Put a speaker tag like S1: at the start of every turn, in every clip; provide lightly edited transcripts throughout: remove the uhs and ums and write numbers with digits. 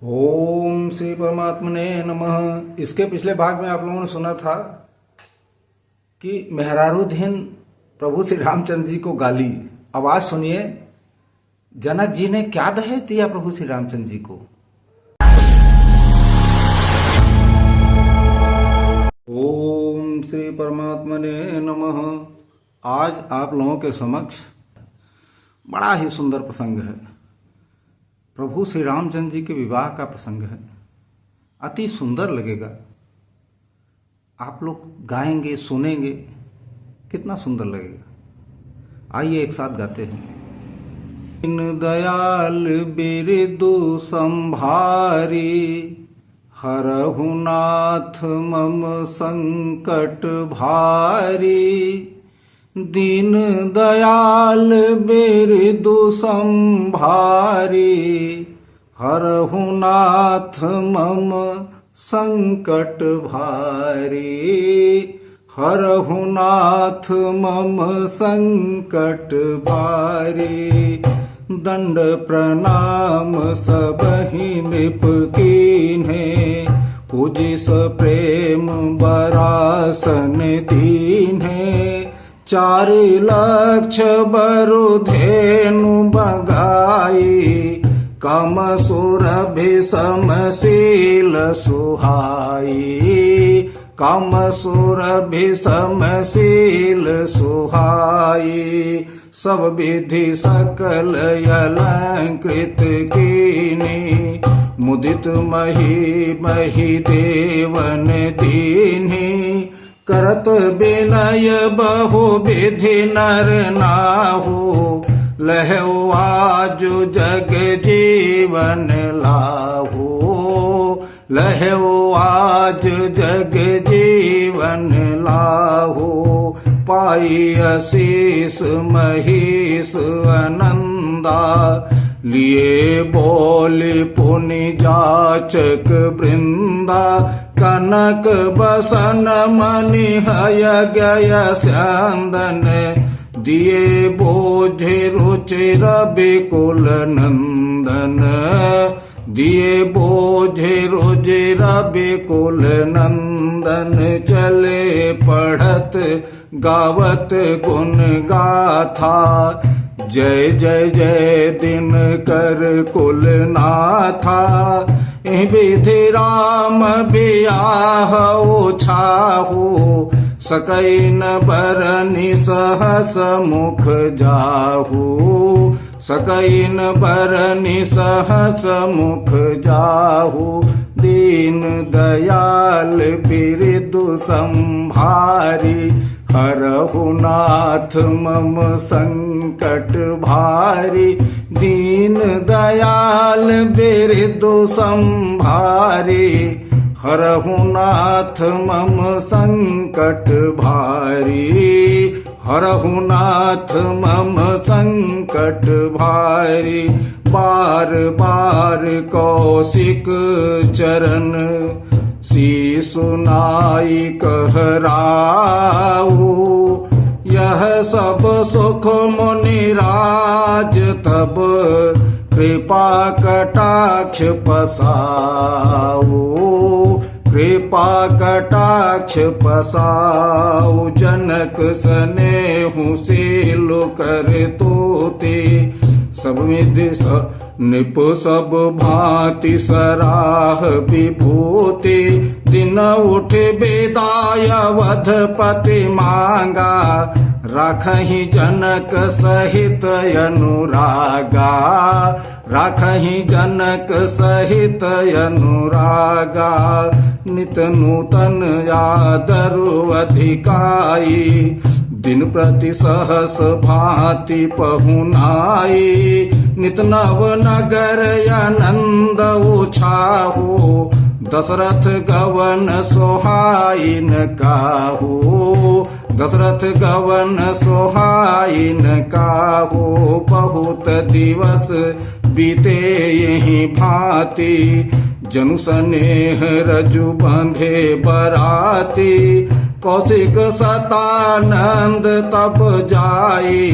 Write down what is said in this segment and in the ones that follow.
S1: ओम श्री परमात्मने नमः। इसके पिछले भाग में आप लोगों ने सुना था कि मेहरारूधीन प्रभु श्री रामचंद्र जी को गाली। अब आज सुनिए जनक जी ने क्या दहेज दिया प्रभु श्री रामचंद्र जी को। ओम श्री परमात्मने नमः। आज आप लोगों के समक्ष बड़ा ही सुंदर प्रसंग है। प्रभु श्री रामचंद्र जी के विवाह का प्रसंग है। अति सुंदर लगेगा। आप लोग गाएंगे, सुनेंगे, कितना सुंदर लगेगा। आइए एक साथ गाते हैं। दीन दयाल बिरदु संभारी, हरहु नाथ मम संकट भारी। दीन दयाल बिरदु संभारी, हरहु नाथ मम संकट भारी। हरहु नाथ मम संकट भारी। दंड प्रणाम सबहि नृप कीन्हे, पूजिस प्रेम बरासन दीन्हे। 4 लक्ष बरुधेनु बगाई, कम सुरभि समशील सुहाई। कम सुरभि समशील सुहाई। सब विधि सकल अलंकृत कीनी, मुदित मही मही देवन दीन्ही। करत विनय बहु विधि नर नाहु, लहु आजु जग जीवन लाहु। लहु आज जग जीवन लाहु। पाई आशीष महिष आनंदा, लिए बोली पुनि जाचक वृंदा। कनक बसन मणि हय गय स्यंदन, दिए बोझे रुचिर बिकुल नंदन। दिए बोझे रुचिर बिकुल नंदन। चले पढ़त गावत गुण गाथा, जय जय जय दिन कर कुल नाथा। विधि राम बियाह छाहु, सकई न बरनि सहस मुख जाहु। सकई न बरनि सहस मुख जाहु। दीन दयाल बिरदु संभारी, हरहु नाथ मम संकट भारी। दीन दयाल बिरदु संभारी, हरहु नाथ मम संकट भारी। हरहु नाथ मम संकट भारी। बार बार कौशिक चरण, सुनाई कहराऊ। यह सब सुख मुनिराज, तब कृपा कटाक्ष पसाऊ। कृपा कटाक्ष पसाऊ। जनक स्नेहु सील कर तोते, सब विधि नृप सब भांति सराह विभूति। दिन उठ बेदाय वधपति मांगा, राखहि जनक सहित अनुरागा। राखहि जनक सहित अनुरागा। नित नूतन आदरु अधिकाई, दिन प्रति सहस भांति पहुनाई। नित नव नगर आनंद उछाहु, दशरथ गवन सोहाइन काहू। दशरथ गवन सोहाइन काहू। बहुत दिवस बीते यही भांति, जनु स्नेह रजु बंधे बराती। कौशिक सतानंद तब जाई,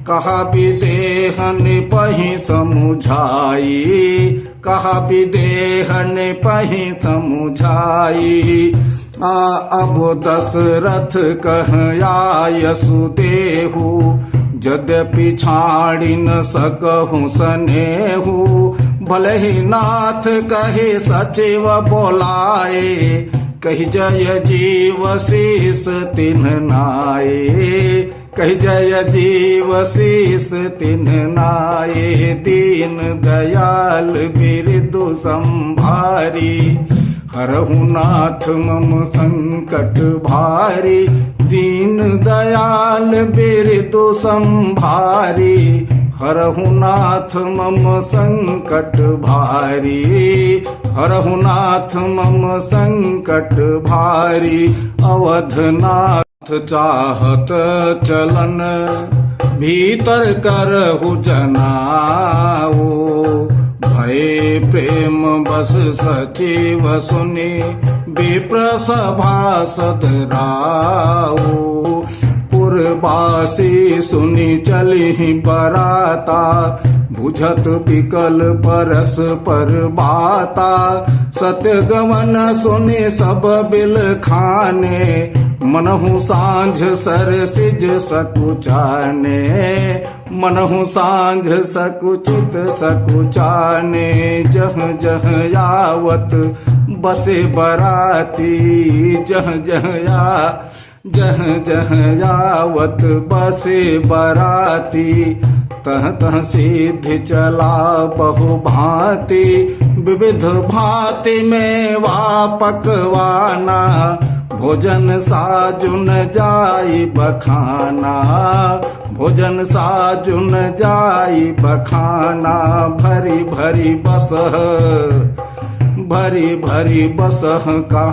S1: कहा विदेहन पहि समुझाई। कहा विदेह ने पही समुझाई। अब दशरथ कह यशुदेहु, यद्यपि छाड़ी न सकहु सनेहु। भले ही नाथ कहे सचिव बोलाए, कही जय जीव शीस तिन्ह नाये। कही जय जीव शीस तिन्ह नाये। दीन दयाल बिरदु संभारी, हरहु नाथ मम संकट भारी। दीन दयाल बिरदु संभारी, हरहु नाथ मम संकट भारी। हरहु नाथ मम संकट भारी। अवधनाथ चाहत चलन, भीतर करहु जनाओ। भय प्रेम बस सचिव सुनि, विप्र सभासद राऊ। पुरवासी सुनि चलिहि बराता, बुझत विकल परस पर बाता। सत्यगमन सुनि सब बिल खाने, मनहु सांझ सरसिज सकुचाने। मनहु सांझ सकुचित सकुचाने। जह जह यावत बसे बराती, जह जह यावत बसे बराती। तह तह सिद्धि चला बहु भांति, विविध भांति में वा पकवाना। भोजन साजुन जाई बखाना, भोजन साजुन जाई बखाना। भरी भरी बसह, भरी भरी बसह का,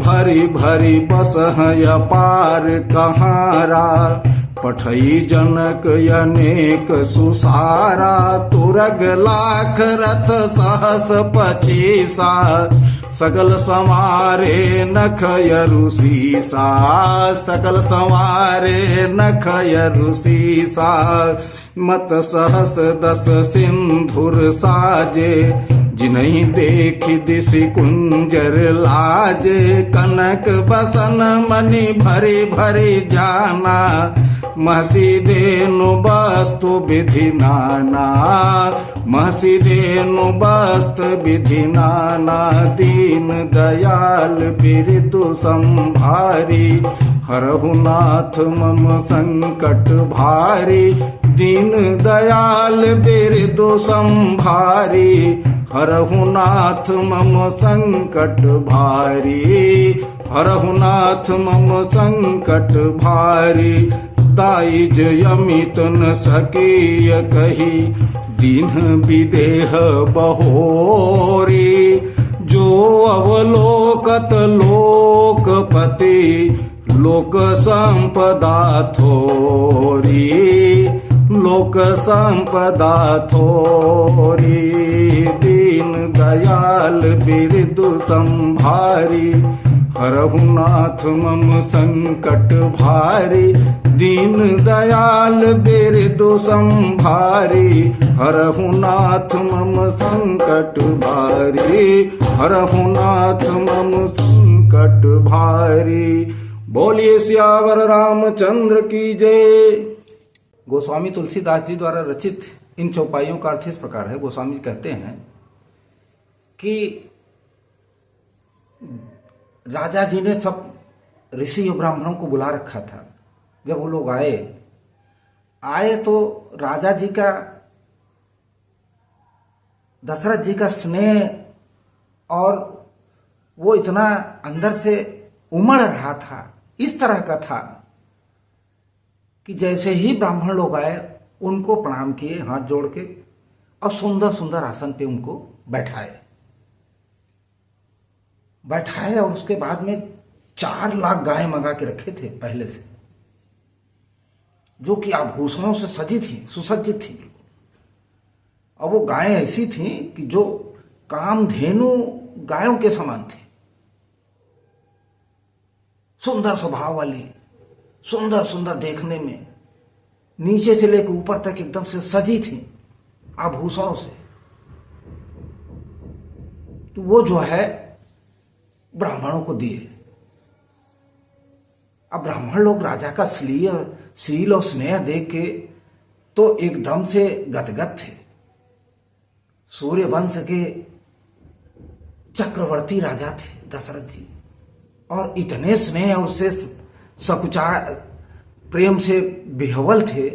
S1: भरी भरी बसह अपार कहारा। पठई जनक अनेक सुसारा, तुरग लाख रथ सहस पचीसा। सकल संवारे नख यरुषीसा, सकल संवारे नख यरुषीसा। मत सहस दस सिंधुर साजे, जिन्हि देखि दिशि कुंजर लाजे। कनक बसन मणि भरी भरी जाना, महसी धेनु वस्तु विधि नाना। महसी धेनु वस्तु विधि नाना। दीन दयाल बिरदु संभारी, हरहु नाथ मम संकट भारी। दीन दयाल बिरदु संभारी, हरहु नाथ मम संकट भारी। हरहु नाथ मम संकट भारी। दाइज अमित न सकीय कही, दीन विदेह बहोरी। जो अवलोकत लोकपति, लोक संपदा थोरी। लोक संपदा थोरी। दीन दयाल बिरदु संभारी, हरहु नाथ मम संकट भारी। दीन दयाल बिरदु संभारी, हरहु नाथ मम संकट भारी। हरहु नाथ मम संकट भारी। बोलिए सियावर रामचंद्र की जय। गोस्वामी तुलसीदास जी द्वारा रचित इन चौपाइयों का अर्थ इस प्रकार है। गोस्वामी कहते हैं कि राजा जी ने सब ऋषि और ब्राह्मणों को बुला रखा था। जब वो लोग आए तो राजा जी का, दशरथ जी का स्नेह और वो इतना अंदर से उमड़ रहा था, इस तरह का था कि जैसे ही ब्राह्मण लोग आए उनको प्रणाम किए हाथ जोड़ के और सुंदर सुंदर आसन पे उनको बैठाए और उसके बाद में 4 लाख गायें मंगा के रखे थे पहले से, जो कि आभूषणों से सजी थी, सुसज्जित थी बिल्कुल। और वो गायें ऐसी थी कि जो कामधेनु गायों के समान थी, सुंदर स्वभाव वाली, सुंदर सुंदर देखने में, नीचे से लेकर ऊपर तक एकदम से सजी थी आभूषणों से। तो वो जो है ब्राह्मणों को दिए। अब ब्राह्मण लोग राजा का शील और स्नेह देख के तो एकदम से गदगद थे। सूर्य वंश के चक्रवर्ती राजा थे दशरथ जी, और इतने स्नेह और उससे सकुचा प्रेम से विह्वल थे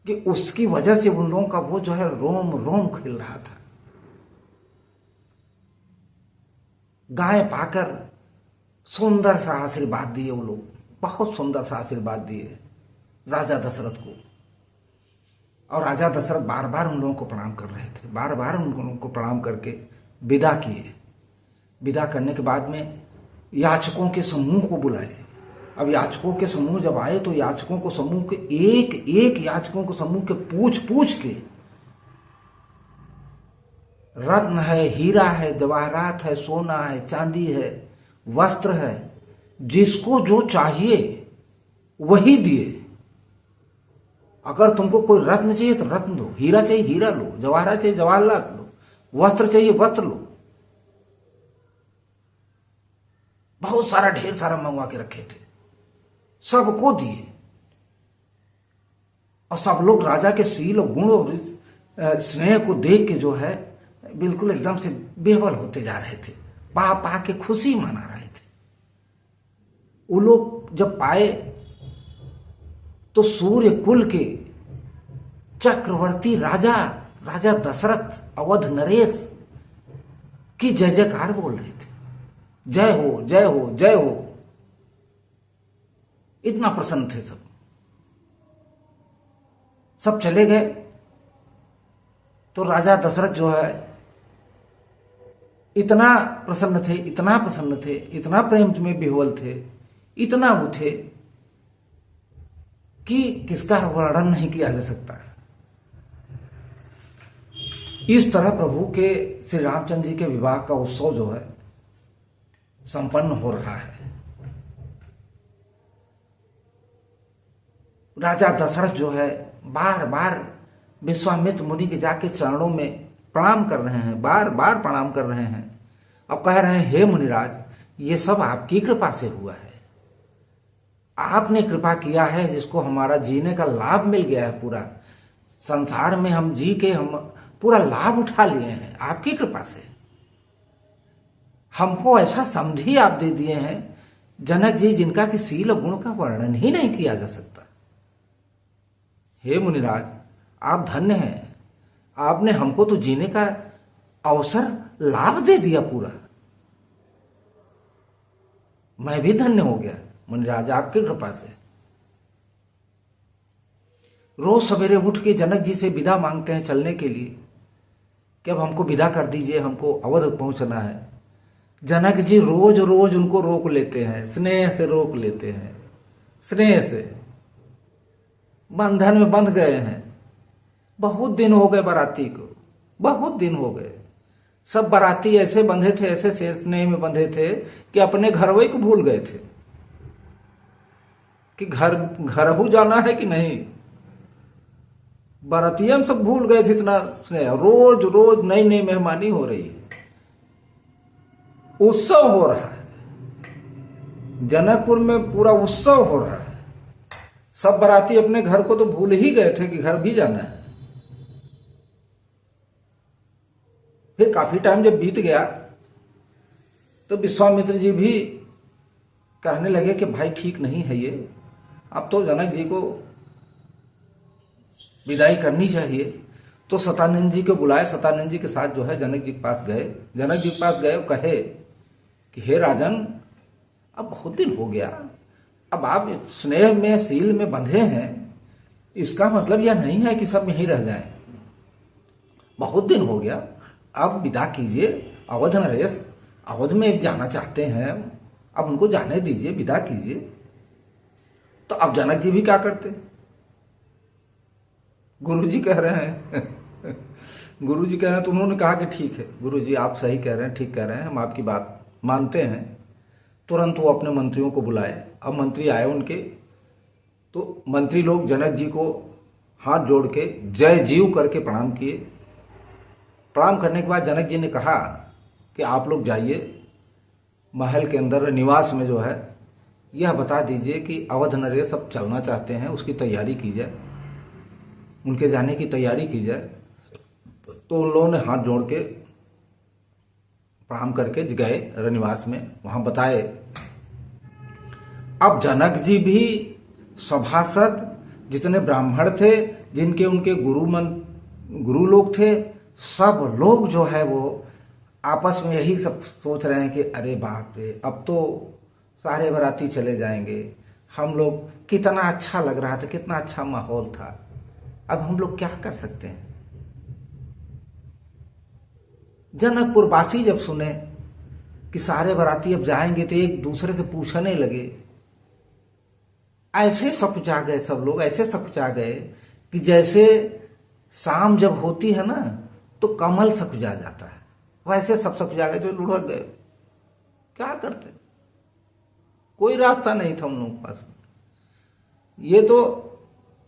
S1: कि उसकी वजह से उन लोगों का वो जो है रोम रोम खिल रहा था। गाय पाकर सुंदर सा आशीर्वाद दिए वो लोग, बहुत सुंदर सा आशीर्वाद दिए राजा दशरथ को। और राजा दशरथ बार बार उन लोगों को प्रणाम कर रहे थे, बार बार उन लोगों को प्रणाम करके विदा किए। विदा करने के बाद में याचकों के समूह को बुलाए। अब याचकों के समूह जब आए तो याचकों को समूह के एक एक याचकों को समूह के पूछ पूछ के, रत्न है, हीरा है, जवाहरात है, सोना है, चांदी है, वस्त्र है, जिसको जो चाहिए वही दिए। अगर तुमको कोई रत्न चाहिए तो रत्न दो, हीरा चाहिए हीरा लो, जवाहरात चाहिए जवाहरात लो, वस्त्र चाहिए वस्त्र लो। बहुत सारा ढेर सारा मंगवा के रखे थे, सबको दिए। और सब लोग राजा के शील और गुण और स्नेह को देख के जो है बिल्कुल एकदम से बेहवल होते जा रहे थे, पा पा के खुशी मना रहे थे। वो लोग जब पाए तो सूर्य कुल के चक्रवर्ती राजा राजा दशरथ अवध नरेश की जय जयकार बोल रहे थे, जय हो जय हो जय हो। इतना प्रसन्न थे सब। सब चले गए तो राजा दशरथ जो है इतना प्रसन्न थे, इतना प्रसन्न थे, इतना प्रेम में विह्वल थे, इतना वो थे कि किसका वर्णन नहीं किया जा सकता। इस तरह प्रभु के श्री रामचंद्र जी के विवाह का उत्सव जो है संपन्न हो रहा है। राजा दशरथ जो है बार बार विश्वामित्र मुनि के जाके चरणों में प्रणाम कर रहे हैं, बार बार प्रणाम कर रहे हैं। अब कह रहे हैं हे मुनिराज, ये सब आपकी कृपा से हुआ है, आपने कृपा किया है जिसको हमारा जीने का लाभ मिल गया है। पूरा संसार में हम जी के हम पूरा लाभ उठा लिए हैं आपकी कृपा से। हमको ऐसा समझी आप दे दिए हैं जनक जी, जिनका कि शील गुण का वर्णन ही नहीं किया जा सकता। हे मुनिराज, आप धन्य हैं, आपने हमको तो जीने का अवसर लाभ दे दिया पूरा। मैं भी धन्य हो गया मुनिराज आपकी कृपा से। रोज सवेरे उठ के जनक जी से विदा मांगते हैं चलने के लिए कि अब हमको विदा कर दीजिए, हमको अवध पहुंचना है। जनक जी रोज रोज उनको रोक लेते हैं, स्नेह से रोक लेते हैं, स्नेह से। बंधन में बंध गए हैं, बहुत दिन हो गए बाराती को, बहुत दिन हो गए। सब बाराती ऐसे बंधे थे, ऐसे स्नेह में बंधे थे कि अपने घरवई को भूल गए थे कि घर जाना है कि नहीं। बारातिया में सब भूल गए थे इतना स्नेह। रोज रोज नई नई मेहमानी हो रही है, उत्सव हो रहा है, जनकपुर में पूरा उत्सव हो रहा है। सब बाराती अपने घर को तो भूल ही गए थे कि घर भी जाना है। फिर काफी टाइम जब बीत गया तो विश्वामित्र जी भी कहने लगे कि भाई ठीक नहीं है ये, अब तो जनक जी को विदाई करनी चाहिए। तो सतानंद जी को बुलाए, सतानंद जी के साथ जो है जनक जी के पास गए। जनक जी के पास गए, कहे कि हे राजन, अब बहुत दिन हो गया, अब आप स्नेह में शील में बंधे हैं, इसका मतलब यह नहीं है कि सब यहीं रह जाएं। बहुत दिन हो गया, अब विदा कीजिए। अवध नरेश अवध में जाना चाहते हैं, अब उनको जाने दीजिए, विदा कीजिए। तो अब जनक जी भी क्या करते, गुरुजी कह रहे हैं गुरुजी कह रहे हैं तो उन्होंने कहा कि ठीक है गुरुजी, आप सही कह रहे हैं, ठीक कह रहे हैं, हम आपकी बात मानते हैं। तुरंत वो अपने मंत्रियों को बुलाए। अब मंत्री आए उनके, तो मंत्री लोग जनक जी को हाथ जोड़ के जय जीव करके प्रणाम किए। प्रणाम करने के बाद जनक जी ने कहा कि आप लोग जाइए महल के अंदर निवास में जो है, यह बता दीजिए कि अवध नरेश सब चलना चाहते हैं, उसकी तैयारी की जाए, उनके जाने की तैयारी की जाए। तो उन लोगों ने हाथ जोड़ के प्रणाम करके गए रनिवास में, वहां बताए। अब जनक जी भी सभासद, जितने ब्राह्मण थे, जिनके उनके गुरु लोग थे, सब लोग जो है वो आपस में यही सब सोच रहे हैं कि अरे बाप रे, अब तो सारे बाराती चले जाएंगे, हम लोग कितना अच्छा लग रहा था, कितना अच्छा माहौल था, अब हम लोग क्या कर सकते हैं। जनकपुर वासी जब सुने कि सारे बाराती अब जाएंगे तो एक दूसरे से पूछने लगे, ऐसे सकुचा गए सब लोग, ऐसे सकुचा गए कि जैसे शाम जब होती है ना तो कमल सकुचा जाता है, वैसे सब सकुचा गए, जो लुढ़क गए। क्या करते, कोई रास्ता नहीं था उन लोगों के पास। ये तो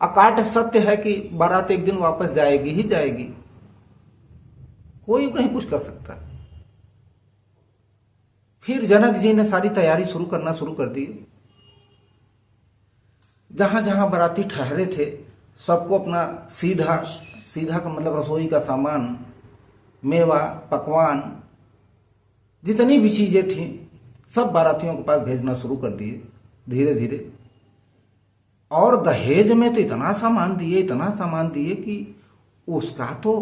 S1: अकाट सत्य है कि बारात एक दिन वापस जाएगी ही जाएगी, कोई नहीं कुछ कर सकता। फिर जनक जी ने सारी तैयारी करना शुरू कर दी। जहां जहां बाराती ठहरे थे सबको अपना सीधा का मतलब रसोई का सामान, मेवा, पकवान, जितनी भी चीजें थी सब बारातियों के पास भेजना शुरू कर दिए धीरे धीरे। और दहेज में तो इतना सामान दिए कि उसका तो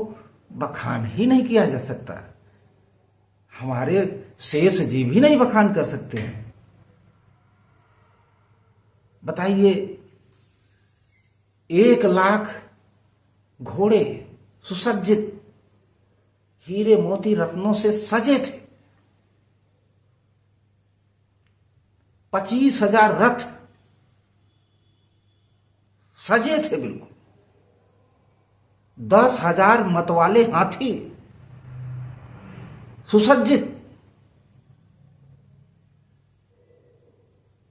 S1: बखान ही नहीं किया जा सकता। हमारे शेष जी भी नहीं बखान कर सकते हैं। बताइए, 1,00,000 घोड़े सुसज्जित हीरे मोती रत्नों से सजे थे, 25,000 रथ सजे थे बिल्कुल, 10,000 मतवाले हाथी सुसज्जित,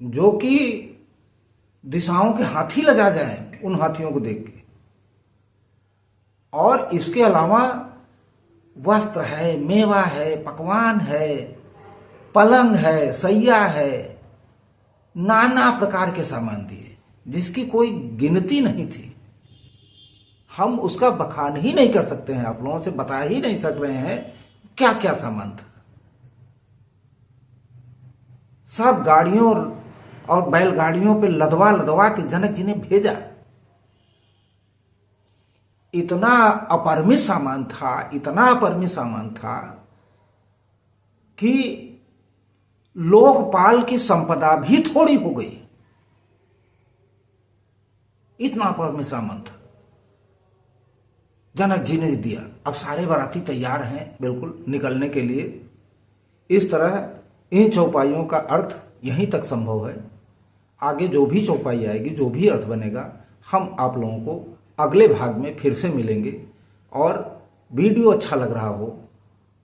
S1: जो कि दिशाओं के हाथी लजा जाए उन हाथियों को देख के। और इसके अलावा वस्त्र है, मेवा है, पकवान है, पलंग है, सैया है, नाना प्रकार के सामान दिए जिसकी कोई गिनती नहीं थी। हम उसका बखान ही नहीं कर सकते हैं, आप लोगों से बता ही नहीं सक रहे हैं क्या क्या सामान था। सब गाड़ियों और बैलगाड़ियों पे लदवा के जनक जी ने भेजा। इतना अपरिमित सामान था कि लोकपाल की संपदा भी थोड़ी हो गई, इतना अपरिमित सामान था। जनक जी ने दिया। अब सारे बाराती तैयार हैं बिल्कुल निकलने के लिए। इस तरह इन चौपाइयों का अर्थ यहीं तक संभव है। आगे जो भी चौपाई आएगी, जो भी अर्थ बनेगा, हम आप लोगों को अगले भाग में फिर से मिलेंगे। और वीडियो अच्छा लग रहा हो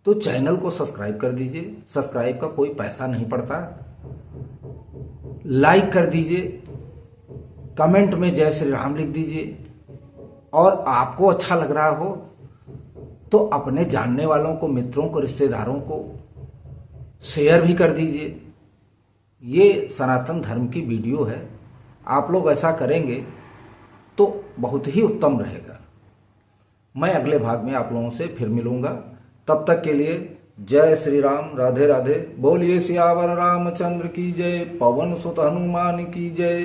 S1: तो चैनल को सब्सक्राइब कर दीजिए, सब्सक्राइब का कोई पैसा नहीं पड़ता। लाइक कर दीजिए, कमेंट में जय श्री राम लिख दीजिए। और आपको अच्छा लग रहा हो तो अपने जानने वालों को, मित्रों को, रिश्तेदारों को शेयर भी कर दीजिए। ये सनातन धर्म की वीडियो है, आप लोग ऐसा करेंगे तो बहुत ही उत्तम रहेगा। मैं अगले भाग में आप लोगों से फिर मिलूंगा। तब तक के लिए जय श्री राम, राधे राधे। बोलिए सियावर रामचंद्र की जय, पवन सुत हनुमान की जय।